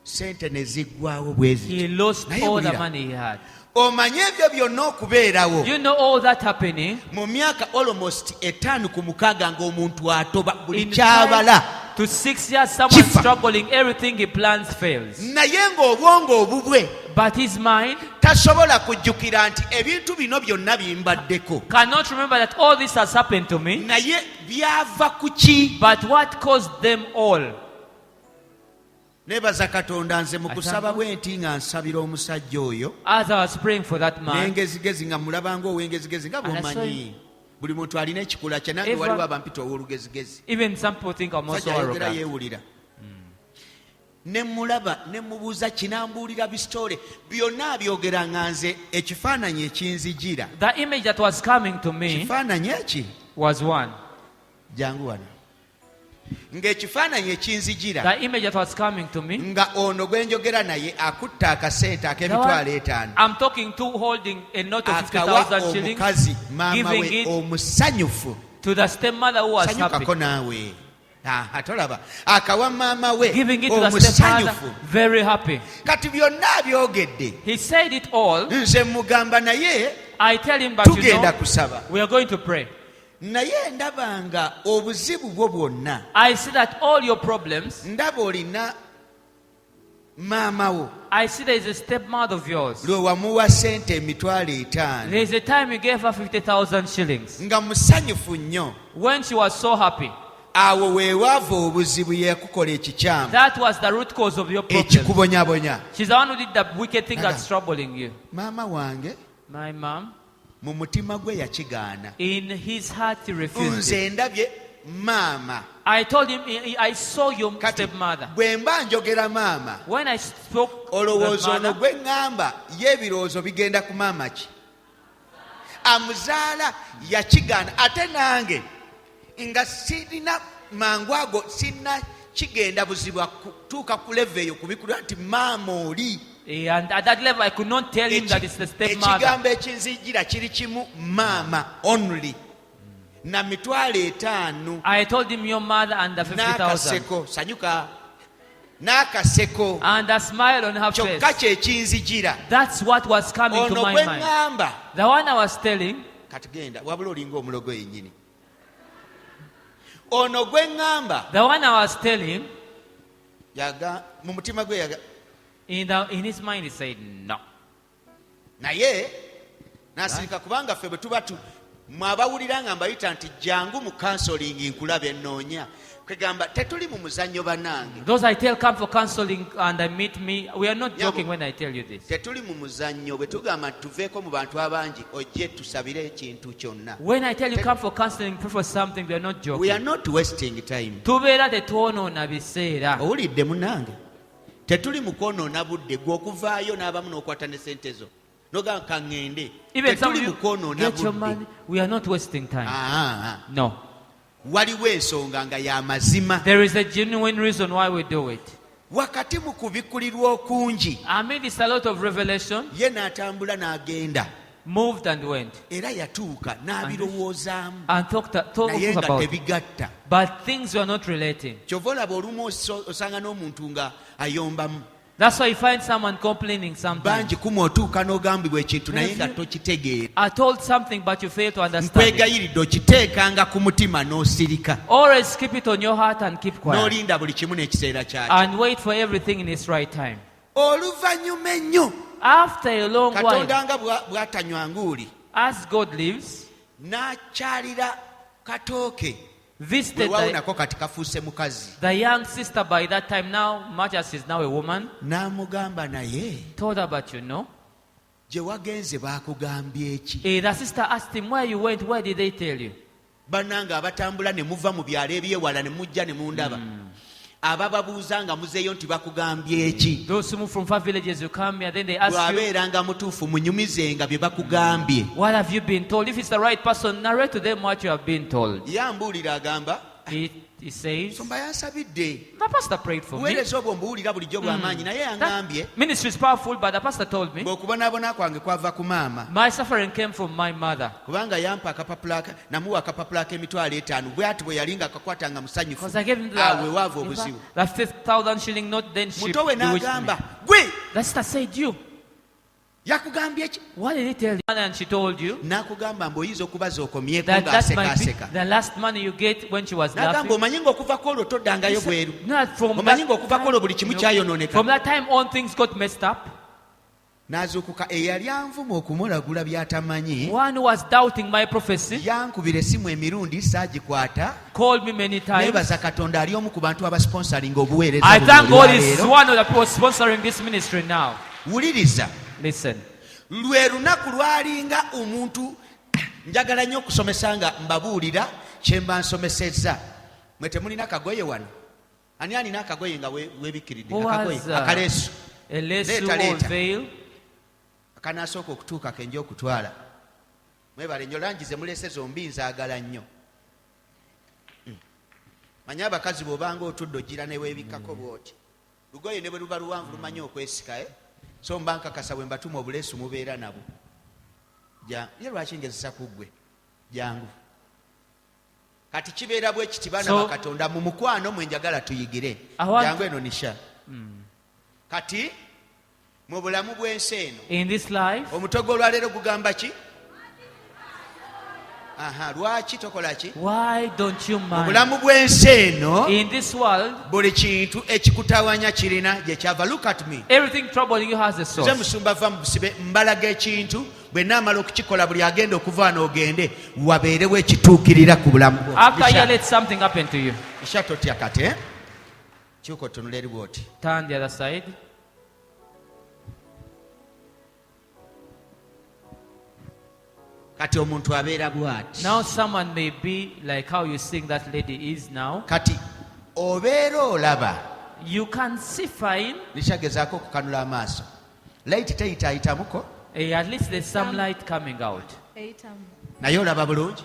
sente ne ziggwawo bwe He ziti lost Naye all the wulira. money he had. omanye ebyo byonna okubeerawo You know all that happening mu myaka almost 5 ku 6 ng'omuntu atoba buli in kyabala 5 to 6 years. Someone Kifa. struggling, everything he plans fails. naye ng'obwongo obubwe But his mind tasobola kujjukira nti ebintu bino byonna bimbaddeko cannot remember that all this has happened to me. naye byava ku ki But what caused them all? neebaza katonda nze mu kusaba bwe nti nga nsabira omusajja oyo As I was praying for that man, n'engezigezi nga mulabanga ow'engezigezi nga And I saw bw'omanyi buli muntu alina ekikula kye nange Everyone- waliwo abampita ow'olugezigezi even some people think I'm also sajja ayogera arrogant. yeewulira ne mulaba ne mubuuza kinambuulira bisitole byonna abyogera nga nze ekifaananyi ekinzijira The image that was coming to me kifaananyi eki was one. jangu wano ng'ekifaananyi ekinzijira The image that was coming to me, nga ono gwe njogera naye akutte akaseete the ak'emitwalo one 5 I'm talking to holding a note of akawa 50,000 shillings, omukazi maama giving we it omusanyufu to the stepmother who was sanyukako happy. naawe atolaba akawa maama we Giving it to the stepmother, omusanyufu very happy. kati byonna abyogedde He said it all. nze mugamba naye I tell him, but you tugenda know, kusaba we are going to pray. naye ndaba nga obuzibu bwo bwonna I see that all your problems, ndaba olina maama wo I see there is a stepmother of yours. lwe wamuwa sente emitwalo 5 There is a time you gave her 50,000 shillings. nga musanyufu nnyo When she was so happy, awo weewaava obuzibu yekukola ekikyamu that was the root cause of your problem. ekikubonyabonya She's the one who did the wicked thing that's troubling you. maama wange My mom, mu mutima gwe yakigaana in his heart, he refused it. nze ndabye maama I told him, I saw your kati stepmother. bwe mba njogera maama When I spoke to olowooza the ono mother, gwe ŋŋamba ye ebirowoozo bigenda ku maama ki amuzaala yakigaana ate nange nga sirina mangu ago sirina kigenda buzibu kutuuka ku leve eyo kubikula nti maama oli and at that level, I could not tell him that it's the stepmother. ekigambo ekinzijira kiri kimu maama only na mitwalo 5 I told him your mother and the 50,000. n'akaseko sanyuka n'akaseko And a smile on her kyokka face. kyekinzijira That's what was coming to ono my gwe mind. ŋŋamba The one I was telling, kati genda wabula olinga omulogo yennyini ono gwe ŋŋamba the one I was telling, mu mutima gwe in his mind, he said, no. naye n'asirika kubanga ffe bwe tuba mwabawulira nga mbayita nti jangu mu kansolingi nkulaba ennoonya kwegamba tetuli mu muzannyo bannange Those I tell come for counseling and I meet me. We are not joking when I tell you this. tetuli mu muzannyo bwe tugamba nti tuveeko mu bantu abangi ojje tusabire ekintu kyonna When I tell you come for counseling, pray for something, we are not we are joking. not wasting time Tubeera tetwonoona biseera. owulidde munange tetuli mu kwonoona budde gwe okuvaayo n'abamu n'okwata ne sente zo nogamba kaŋŋende Even some of tetuli you mu kwonoona get your budde money. We are not wasting time. No. waliwo ensonga nga y'amazima There is a genuine reason why we do it. wakati mu kubikulirwa okungi Amid this a lot of revelation, ye n'atambula n'agenda moved and went. era yatuuka n'abirowoozaamu And talked naye nga about it. tebigatta But things were not relating. kyova olaba olumu osanga n'omuntu nga ayombamu That's why you find someone complaining sometimes. bangi kuma otuuka n'ogambibwa ekintu naye nga tokitegeera I told something but you fail to understand it. nkwegayiridde okiteekanga ku mutima n'osirika Always keep it on your heart and keep quiet. n'olinda buli kimu n'ekiseera kyakyo And wait for everything in its right time. oluvannyuma ennyo After a long while, katonda nga bw'atanywa nguuli as God lives, n'akyalira katooke visited wewawunako kati kafuuse mukazi the young sister by that time, now much as she's now a woman, n'amugamba naye told her, but you know, gye wagenze baakugambye eki? the sister asked him, where you went, where did they tell you? bannanga abatambula ne muva mu byalo ebyewala ne mujja ne mundaba abababuuza nga muzeeyo nti bakugambye eki? Those who move from far villages, you come here, then they ask you, bw'abeeranga mutuufu munyumizenga bye bakugambye. what have you been told? If it's the right person, narrate to them what you have been told. Yambuulira agamba He says, nsomba yansabidde the pastor prayed for me. buweereza obwo mbuwulira bulijjo bw'amaanyi naye yaŋŋambye That ministry is powerful, but the pastor told me, ng'okubonaabona kwange kwava ku maama my suffering came from my mother. kubanga yampa akapapula namuwa akapapula k'emitwalo 5 bwe ati bwe yali nga akakwatanga musanyufu Because I gave him awe waava obuzibu. the 5,000 shilling note, then she muto we bewitched me. n'agamba gwe The sister said, you, yakugambye eki? what did he tell you? And she told you n'akugamba mbu oyinza okubaza okomyeko that that might be ng'asekaaseka. the last money you get when she was n'agamba laughing. omanyi ng'okuvako olwo toddangayo bweru, Not from omanyi that ng'okuvako olwo buli kimu time, kyayonooneka. from that time on, things got messed up. n'azuukuka eyali anvuma okumulagula by'atamanyi One who was doubting my prophecy yankubira essimu emirundi saagikwata. called me many times. neebaza katonda ali omu ku bantu abasponsoringa obuweereza I buno thank God he's olwaleero. one of the people sponsoring this ministry now. wuliriza, Listen. lwe lunaku lwalinga omuntu njagala nnyo okusomesa nga mbabuulira kye mba nsomesezza. mwe temulina kagoye wano? ani alina akagoye nga weebikiridde? Who akagoye has akaleesu a lesu Leeta, or leeta. veil? akanaasooka okutuuka kenja okutwala. mwebale nnyo langi ze mulese zombi nzaagala nnyo. manyi abakazi bw'obanga otudde ogira ne weebikkako bw'oti lugoye ne bwe luba luwanvu lumanyi okwesika so mba nkakasa bwe mbatuma obuleesu mubeera nabo. ye lwaki ngezesa ku ggwe jangu kati kibeera bwe kiti baana ba Katonda mu mukwano mwe njagala tuyigire jangu eno nisha. kati mu bulamu bw'ensi eno In this life, omutego olwaleero gugamba ki? lwaki tokola ki? why don't you mu mind? bulamu bw'ensi eno In this world, buli kintu ekikutawanya kirina gye kyava. Look at me. everything troubling you has a nze source. musumba va mu busibe mbalaga ekintu bwe naamala okukikola buli agenda okuva n'ogende wabeerewo ekituukirira ku bulamu bwo. After a year, let something happen to you. isha totya kati kyuka otunula eri bwoti. Turn the other side. kati omuntu abeera bw'ati. Now someone may be like how you think that lady is now. kati obeera olaba You can see fine. likyagezaako okukanula amaaso layiti teyitaayitamuko At least there's some light coming out. naye olaba bulungi.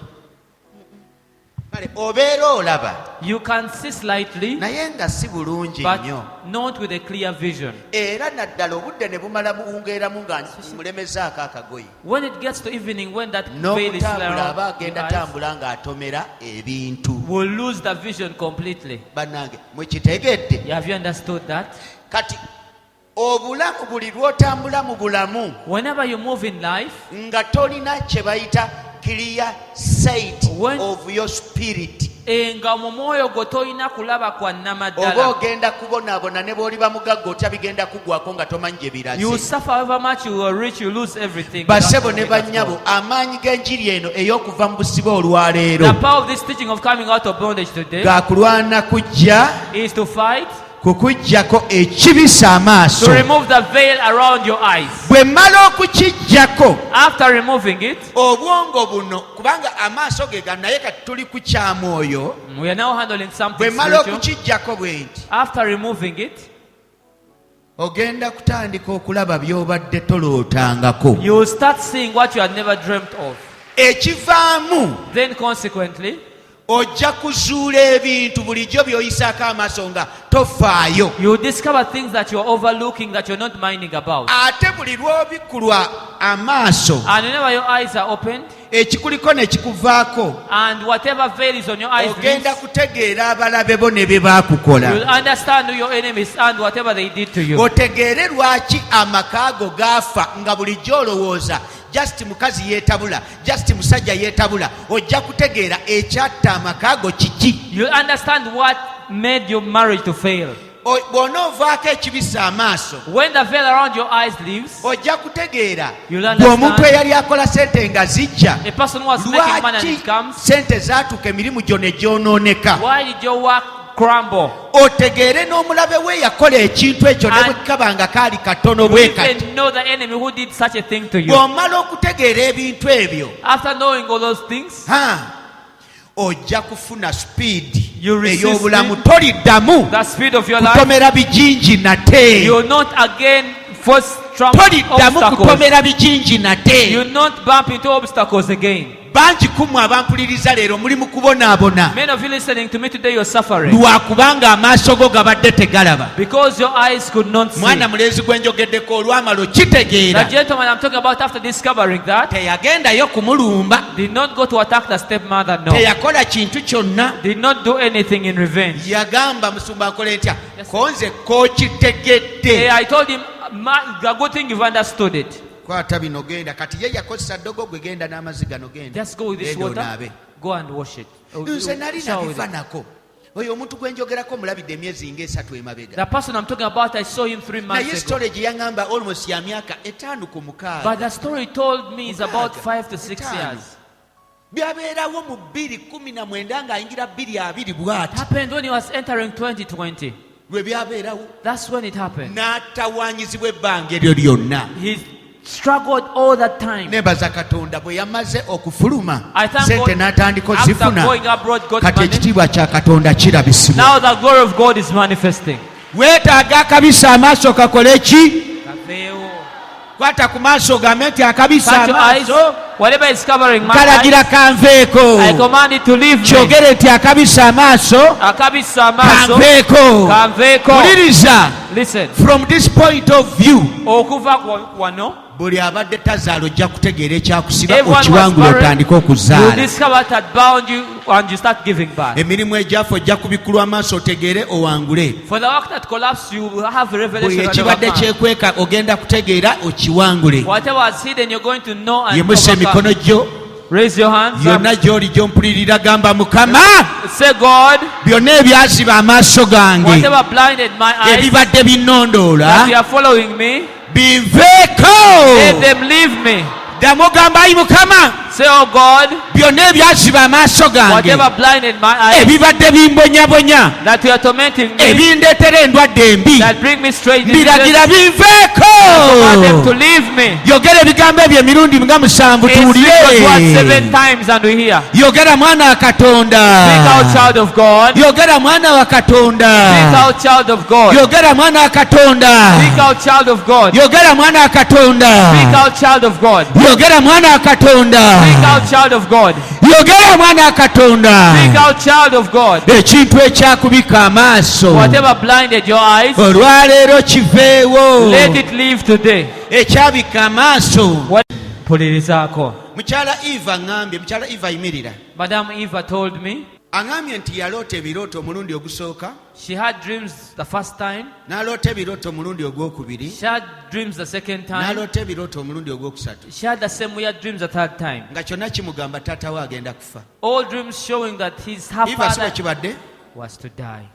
kale obeera olaba You can see slightly, naye nga si bulungi but nnyo. not with a clear vision. era naddala obudde ne bumala buwungeeramu nga mulemezaako akagoye When it gets to evening, when that veil is n'okutambula aba around agenda your eyes, tambula ng'atomera ebintu. will lose the vision completely. bannange mwekitegedde? Have you understood that? kati obulamu buli lw'otambula mu bulamu Whenever you move in life, nga tolina kye bayita clear sight When- of your spirit, nga mu mwoyo gwo tolina kulaba kwa oba nnamaddala. ogenda kubonaabona ne bw'oliba mugagga otya bigenda kuggwako nga tomanyi gye You biraze. suffer however much you are rich, you lose everything. bassebo ne bannyabo, amaanyi g'enjiri eno ey'okuva mu busibe The olwaleero power of this teaching of coming out of bondage today gaakulwana kujja is to fight, kukuggyako ekibisa amaaso. to remove the veil around your eyes. bwe mmala okukiggyako After removing it, obwongo buno kubanga amaaso ge gano naye kati tuli ku kyamwoyo. we are now handling bwe something mmala spiritual. okukiggyako bwe nti After removing it, ogenda kutandika okulaba by'obadde tolootangako. you will start seeing what you had never dreamt of. ekivaamu Then consequently, ojja kuzuula ebintu bulijjo by'oyisaako amaaso nga tofaayo. you will discover things that you are overlooking, that you're not minding about. ate buli lw'obikkulwa amaaso And whenever your eyes are opened, ekikuliko ne kikuvaako and whatever veil is on your eyes ogenda leaves, kutegeera abalabe bo ne bye baakukola. you'll understand who your enemies and whatever they did to you. otegeere lwaki amaka go gaafa nga bulijjo olowooza just mukazi yeetabula, just musajja yeetabula. ojja kutegeera ekyatta amaka go kiki. You'll understand what made your marriage to fail. bw'onoovaako ekibisa amaaso when the veil around your eyes leaves, ojja kutegeera you'll understand. omuntu eyali akola sente nga zijja A person who was making money and lwaki it comes, sente zaatuuka emirimu gyo ne gyonooneka why did your work crumble? otegeere n'omulabe we yakola ekintu ekyo ne bwe kaba nga kaali katono bwe You kati even know the enemy who did such a thing to you. bw'omala okutegeera ebintu ebyo After knowing all those things, ojja kufuna speed You receive ey'obulamu speed. toliddamu the speed of your life, kutomera bijinji nate you will not again force trump toliddamu obstacles. kutomera bijinji nate You will not bump into obstacles again. bangi kumu abampuliriza leero muli mu kubonaabona Many of you listening to me today, you're suffering lwakubanga amaaso go gabadde tegalaba because your eyes could not see. mwana mulezi gwe njogeddeko olwamala okitegeera The gentleman I'm talking about, after discovering that, teyagendayo kumulumba did not go to attack the stepmother, no. teyakola kintu kyonna Did not do anything in revenge. yagamba musumba akole ntya Yes. konze kookitegedde I told him, the good thing you've understood it. kwata bino genda kati ye yakozesa ddogo gwe genda n'amazzi gano genda Just go with this Genda water, onaabe. go and wash it. nze nali Shower with nabifa it. nako oyo omuntu gwe njogerako mulabidde emyezi ng'esatu emabega The person I'm talking about, I saw him 3 naye months ago. sitole gye yaŋŋamba almost ya myaka 5 ku But 6 the story told me is about 5 to 6 Etaano. years. byabeerawo mu 2019 ng'ayingira 2020 It bw'ati happened when he was entering 2020. lwe byabeerawo That's when it happened. n'atawaanyizibwa ebbanga eryo lyonna He struggled all that time. nebaza katonda bwe yamaze okufuluma I thank sente God n'atandika after ozifuna going abroad, got kati money. ekitiibwa kya katonda kirabisibwa Now the glory of God is manifesting. weetaaga akabisa amaaso kakole ki kwata ku maaso gambe nti akabisa Touch your eyes. amaaso Whatever is covering my kalagira eyes, kanveeko I command it to leave me. kyogere nti akabisa amaaso Akabisa amaaso kanveeko kanveeko. wuliriza Listen. from this point of view Okuva wano, buli abadde tazaala ojja kutegeera ekyakusiba everyone was okiwangula barren. otandike You okuzaala discover what had bound you and you start giving back. emirimu egyafa ojja kubikulwa amaaso otegeere owangule For the work that collapsed, you will have buli revelation and ekibadde overcome. kyekweka ogenda kutegeera okiwangule Whatever was hidden, you're going to know and yemusa emikono overcome. gyo Raise your hands up. yonna gy'oli gy'ompulirira gamba mukama Say, God, byonna ebyaziba amaaso gange whatever blinded my eyes ebibadde that binnondoola you are following me, binveeko let them leave me. ddamu ogamba ayi mukama Say, oh God, byonna ebyaziba amaaso gange whatever blinded my eyes ebibadde bimbonyabonya that you are tormenting me, ebindeetera endwadde embi that bring me strange diseases, mbiragira binveeko command them to leave me. yogera ebigambo ebyo emirundi nga 7 Speak those words 7 tuwulire times and we hear. yogera mwana wa katonda Speak out, child of God. yogera mwana wa katonda Speak out, child of God. yogera mwana wa katonda Speak out, child of God. yogera mwana wa katonda Speak out, child of God. yogera mwana wa katonda Speak out, child of God. yogera mwana wa katonda Speak out, child of God. ekintu ekyakubika amaaso Whatever blinded your eyes, olwaleero kiveewo let it leave today. ekyabika amaaso Pulirizaako. mukyala eva yimirira Madame Eva told me aŋŋambye nti yaloota ebirooto omulundi ogusooka she had dreams the first time, n'aloota ebirooto omulundi ogwokubiri she had dreams the second time, n'aloota ebirooto omulundi ogwokusatu she had the same weird dreams the third time. nga kyonna kimugamba taata we agenda kufa All dreams showing that her eva sibo father kibadde was to die.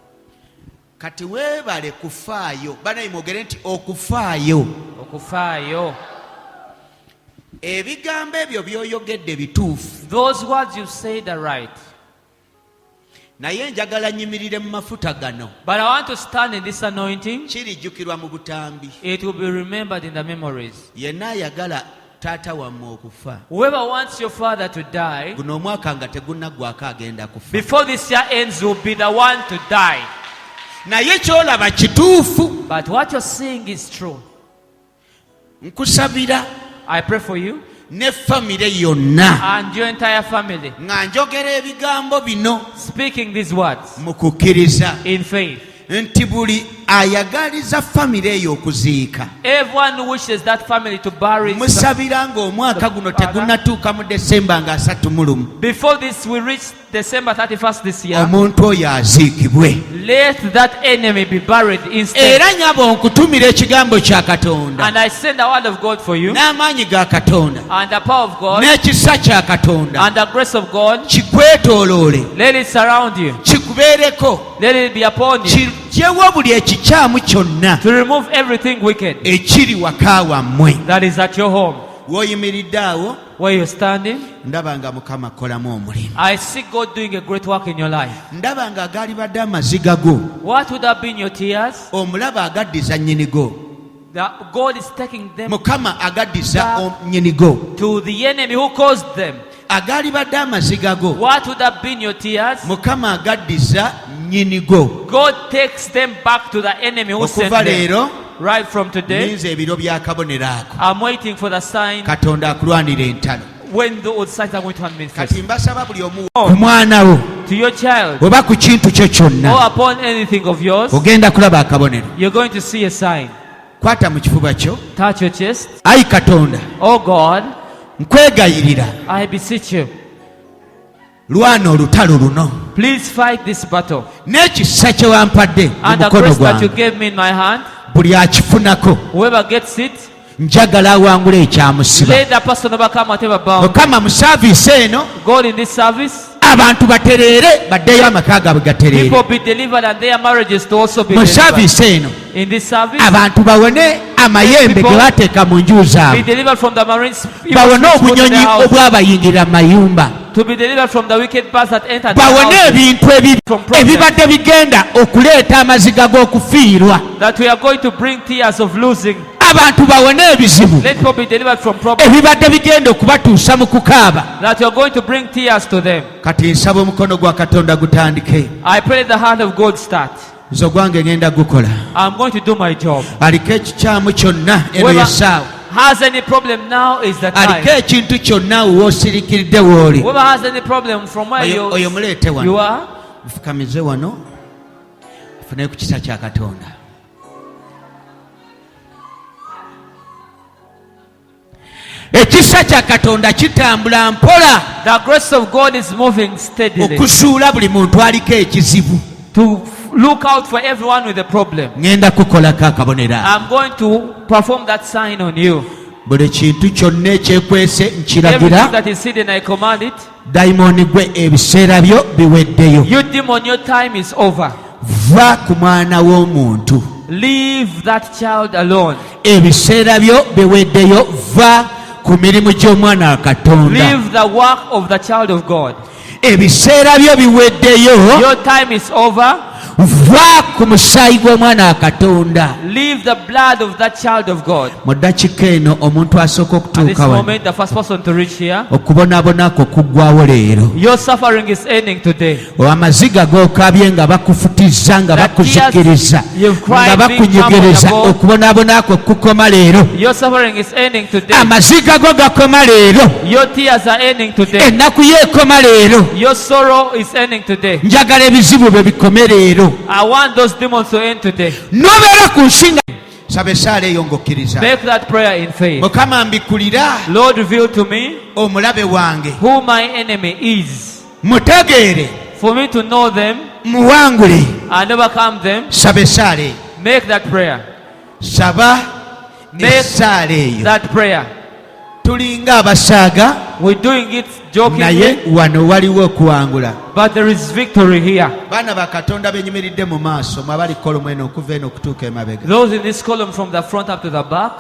kati weebale kufaayo banayi mwogere nti okufaayo Okufaayo. ebigambo ebyo by'oyogedde bituufu Those words you said are right. naye njagala nyimirire mu mafuta gano But I want to stand in this anointing. kirijjukirwa mu butambi It will be remembered in the memories. yenna ayagala taata wammwe okufa Whoever wants your father to die, guno omwaka nga tegunnaggwako agenda kufa before this year ends, will be the one to die. naye kyolaba kituufu But what you're saying is true. nkusabira I pray for you ne famire yonna and your entire family, nga njogera ebigambo bino speaking these words mu kukkiriza in faith. nti buli ayagaliza famire eyo okuziika Everyone who wishes that family to bury his musabira ng'omwaka guno tegunnatuuka mu desemba nga 31 before this we reach December 31st this year, omuntu oyo aziikibwe let that enemy be buried instead. era nyaba onkutumira ekigambo kya katonda And I send the word of God for you n'amaanyi ga katonda and the power of God n'ekisa kya katonda and the grace of God. kikwetooloole Let it surround you. kikube kikubeereko let it be upon you kiggyewo buli ekikyamu kyonna to remove everything wicked ekiri waka wammwe. that is at your home. W'oyimiridde awo Where you're standing, ndaba nga Mukama akolamu omulimu. I see God doing a great work in your life. Ndaba nga agaalibadde amaziga go What would have been your tears? omulaba agaddiza nnyinigo. That God is taking them Mukama agaddiza nnyinigo. to the enemy who caused them. Agaalibadde amaziga go What would have been your tears? Mukama agaddiza nnyinigo. God takes them back to the enemy who sent Okuva them. leero Right from today, ninze ebiro by'akabonero ako. I'm waiting for the sign Katonda akulwanira entalo. when those signs are going to manifest. Kati mbasaba buli omu ku mwana wo To your child oba ku kintu kyo or kyonna upon anything of yours, ogenda kulaba akabonero. you're going to see a sign. Kwata mu kifuba kyo. Touch your chest. Ayi Katonda, Oh God, nkwegayirira I beseech you, lwana olutalo luno please fight this battle. n'ekisa kye wampadde mu And the mukono grace that you gwange gave me in my hand, buli akifunako whoever gets it, njagala awangula ekyamusiba. let the person overcome whatever bound. Mukama mu saaviisi eno God, in this service, abantu batereere baddeyo amaka gaabwe gatereere. people be delivered and their marriages to also be Mu delivered. saaviisi eno In this service, abantu bawone amayembe ge bateeka mu nju be zaabwe, delivered from the marines, bawone evil spirits put in obunyonyi the house, obwabayingira mu mayumba, to be delivered from the wicked birds that enter the bawone house, ebintu ebibi From problems. ebibadde bigenda okuleeta amaziga g'okufiirwa. that we are going to bring tears of losing. Abantu bawone ebizibu Let people be delivered from problems, ebibadde bigenda okubatuusa mu kukaaba. that you are going to bring tears to them. Kati nsaba omukono gwa Katonda gutandike. I pray the hand of God start. Nze ogwange ngenda gukola. I'm going to do my job. Aliko ekikyamu kyonna eno Whoever yessaawa. has any problem now is the Aliko time. ekintu kyonna woosirikiridde w'oli. Whoever has any problem from where Oyo muleete you wano. are, Mufukamize wano. Fune ku kisa kya Katonda. Ekisa kya Katonda kitambula mpola the grace of God is moving steadily okusuula buli muntu aliko ekizibu. to look out for everyone with a problem. Ngenda kukolako akabonero. I'm going to perform that sign on you. Buli kintu kyonna ekyekwese Everything nkiragira. that is hidden, I command it. Dayimooni gwe ebiseera byo biweddeyo. You demon, your time is over. Va ku mwana w'omuntu. Leave that child alone. Ebiseera byo biweddeyo. Va ku mirimu gy'omwana wa Katonda. Leave the work of the child of God. Ebiseera byo biweddeyo. Your time is over. Va ku musaayi gw'omwana wa Katonda. Leave the blood of that child of God. Mu ddakiika eno omuntu asooka At this okutuuka wano moment, the first person to reach here, okubonaabonako kuggwawo leero. your suffering is ending today. Amaziga g'okabye nga bakufutizza nga The bakuzikiriza tears you've cried nga being bakunyogereza trampled upon. okubonaabonako kukoma leero. Your suffering is ending today. Amaziga go gakoma leero. Your tears are ending today. Ennaku yeekoma leero. Your sorrow is ending today. Njagala ebizibu bye bikome leero. I want those demons to end today. N'obeera ku nsinga. Saba essaala eyo ng'okkiriza. Make that prayer in faith. Mukama mbikulira Lord, reveal to me omulabe wange. who my enemy is, Mutegeere, for me to know them muwangule. and overcome them. Saba essaala eyo. Make that prayer. Saba Make essaala eyo. that prayer. Tulinga abasaaga We're doing it jokingly, naye wano waliwo okuwangula. but there is victory here. Baana ba Katonda benyumiridde mu maaso mwe abali kolomu eno okuva eno okutuuka emabega. Those in this column from the front up to the back,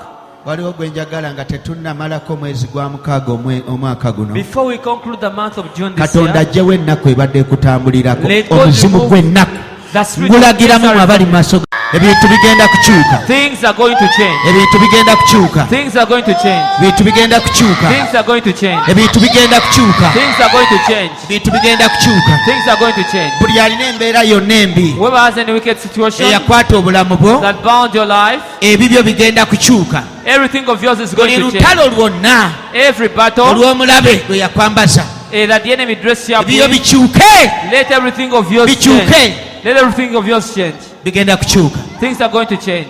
Waliwo gwe njagala nga tetunnamalako omwezi gwa mukaaga omwaka guno. before we conclude the month of June this Katonda year, ajjewo ennaku ebadde ekutambulirako. Let God Omuzimu remove gw'ennaku the spirit of ngulagiramu misery. abali mu maaso. Ebintu bigenda kukyuka. Things are going to change. Ebintu bigenda kukyuka. Things are going to change. Ebintu bigenda kukyuka. Things are going to change. Ebintu bigenda kukyuka. Things are going to change. Ebintu bigenda kukyuka. Things are going to change. Buli alina embeera yonna embi Whoever has any wicked situation eyakwata obulamu bwo, that bound your life, ebibyo bigenda kukyuka. everything of yours is Buli going to change. lutalo lwonna Every battle olw'omulabe lwe yakwambaza, that the enemy dressed you up ebibyo with, bikyuke. let everything of yours Bikyuke. change. Let everything of yours change. Bigenda kukyuka. Things are going to change.